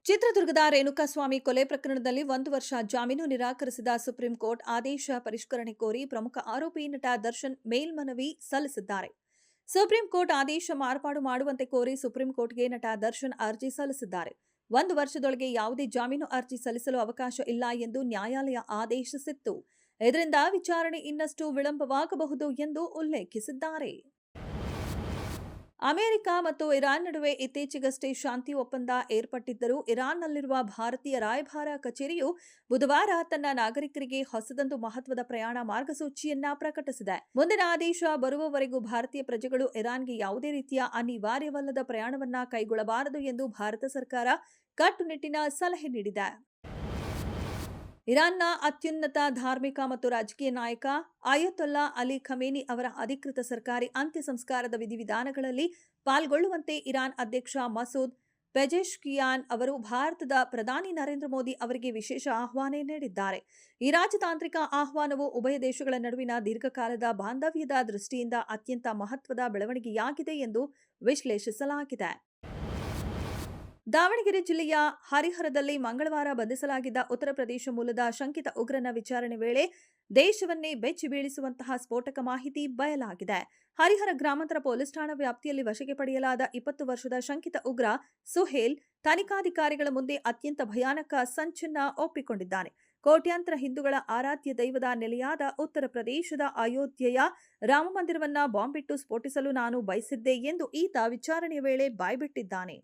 ಚಿತ್ರದುರ್ಗದ ರೇಣುಕಾಸ್ವಾಮಿ ಕೊಲೆ ಪ್ರಕರಣದಲ್ಲಿ 1 ವರ್ಷ ಜಾಮೀನು ನಿರಾಕರಿಸಿದ ಸುಪ್ರೀಂ ಕೋರ್ಟ್ ಆದೇಶ ಪರಿಷ್ಕರಣೆ ಕೋರಿ ಪ್ರಮುಖ ಆರೋಪಿ ನಟ ದರ್ಶನ್ ಮೇಲ್ಮನವಿ ಸಲ್ಲಿಸಿದ್ದಾರೆ. ಸುಪ್ರೀಂ ಕೋರ್ಟ್ ಆದೇಶ ಮಾರ್ಪಾಡು ಮಾಡುವಂತೆ ಕೋರಿ ಸುಪ್ರೀಂ ಕೋರ್ಟ್ಗೆ ನಟ ದರ್ಶನ್ ಅರ್ಜಿ ಸಲ್ಲಿಸಿದ್ದಾರೆ. 1 ವರ್ಷದೊಳಗೆ ಯಾವುದೇ ಜಾಮೀನು ಅರ್ಜಿ ಸಲ್ಲಿಸಲು ಅವಕಾಶ ಇಲ್ಲ ಎಂದು ನ್ಯಾಯಾಲಯ ಆದೇಶಿಸಿತ್ತು. ಇದರಿಂದ ವಿಚಾರಣೆ ಇನ್ನಷ್ಟು ವಿಳಂಬವಾಗಬಹುದು ಎಂದು ಉಲ್ಲೇಖಿಸಿದ್ದಾರೆ. ಅಮೆರಿಕ ಮತ್ತು ಇರಾನ್ ನಡುವೆ ಇತ್ತೀಚೆಗಷ್ಟೇ ಶಾಂತಿ ಒಪ್ಪಂದ ಏರ್ಪಟ್ಟಿದ್ದರೂ ಇರಾನ್ನಲ್ಲಿರುವ ಭಾರತೀಯ ರಾಯಭಾರ ಕಚೇರಿಯು ಬುಧವಾರ ತನ್ನ ನಾಗರಿಕರಿಗೆ ಹೊಸದೊಂದು ಮಹತ್ವದ ಪ್ರಯಾಣ ಮಾರ್ಗಸೂಚಿಯನ್ನ ಪ್ರಕಟಿಸಿದೆ. ಮುಂದಿನ ಆದೇಶ ಬರುವವರೆಗೂ ಭಾರತೀಯ ಪ್ರಜೆಗಳು ಇರಾನ್ಗೆ ಯಾವುದೇ ರೀತಿಯ ಅನಿವಾರ್ಯವಲ್ಲದ ಪ್ರಯಾಣವನ್ನ ಕೈಗೊಳ್ಳಬಾರದು ಎಂದು ಭಾರತ ಸರ್ಕಾರ ಕಟ್ಟುನಿಟ್ಟಿನ ಸಲಹೆ ನೀಡಿದೆ. ಇರಾನ್ನ ಅತ್ಯುನ್ನತ ಧಾರ್ಮಿಕ ಮತ್ತು ರಾಜಕೀಯ ನಾಯಕ ಅಯತೊಲ್ಲಾ ಅಲಿ ಖಮೇನಿ ಅವರ ಅಧಿಕೃತ ಸರ್ಕಾರಿ ಅಂತ್ಯ ಸಂಸ್ಕಾರದ ವಿಧಿವಿಧಾನಗಳಲ್ಲಿ ಪಾಲ್ಗೊಳ್ಳುವಂತೆ ಇರಾನ್ ಅಧ್ಯಕ್ಷ ಮಸೂದ್ ಪೆಜೆಶ್ಕಿಯಾನ್ ಅವರು ಭಾರತದ ಪ್ರಧಾನಿ ನರೇಂದ್ರ ಮೋದಿ ಅವರಿಗೆ ವಿಶೇಷ ಆಹ್ವಾನ ನೀಡಿದ್ದಾರೆ. ಈ ರಾಜತಾಂತ್ರಿಕ ಆಹ್ವಾನವು ಉಭಯ ದೇಶಗಳ ನಡುವಿನ ದೀರ್ಘಕಾಲದ ಬಾಂಧವ್ಯದ ದೃಷ್ಟಿಯಿಂದ ಅತ್ಯಂತ ಮಹತ್ವದ ಬೆಳವಣಿಗೆಯಾಗಿದೆ ಎಂದು ವಿಶ್ಲೇಷಿಸಲಾಗಿದೆ. ದಾವಣಗೆರೆ ಜಿಲ್ಲೆಯ ಹರಿಹರದಲ್ಲಿ ಮಂಗಳವಾರ ಬಂಧಿಸಲಾಗಿದ್ದ ಉತ್ತರ ಪ್ರದೇಶ ಮೂಲದ ಶಂಕಿತ ಉಗ್ರನ ವಿಚಾರಣೆ ವೇಳೆ ದೇಶವನ್ನೇ ಬೆಚ್ಚಿ ಬೀಳಿಸುವಂತಹ ಸ್ಫೋಟಕ ಮಾಹಿತಿ ಬಯಲಾಗಿದೆ. ಹರಿಹರ ಗ್ರಾಮಾಂತರ ಪೊಲೀಸ್ ಠಾಣಾ ವ್ಯಾಪ್ತಿಯಲ್ಲಿ ವಶಕ್ಕೆ ಪಡೆಯಲಾದ 20 ವರ್ಷದ ಶಂಕಿತ ಉಗ್ರ ಸುಹೇಲ್ ತನಿಖಾಧಿಕಾರಿಗಳ ಮುಂದೆ ಅತ್ಯಂತ ಭಯಾನಕ ಸಂಚನ್ನ ಒಪ್ಪಿಕೊಂಡಿದ್ದಾನೆ. ಕೋಟ್ಯಾಂತರ ಹಿಂದೂಗಳ ಆರಾಧ್ಯ ದೈವದ ನೆಲೆಯಾದ ಉತ್ತರ ಪ್ರದೇಶದ ಅಯೋಧ್ಯೆಯ ರಾಮಮಂದಿರವನ್ನ ಬಾಂಬಿಟ್ಟು ಸ್ಫೋಟಿಸಲು ನಾನು ಬಯಸಿದ್ದೆ ಎಂದು ಈತ ವಿಚಾರಣೆಯ ವೇಳೆ ಬಾಯ್ಬಿಟ್ಟಿದ್ದಾನೆ.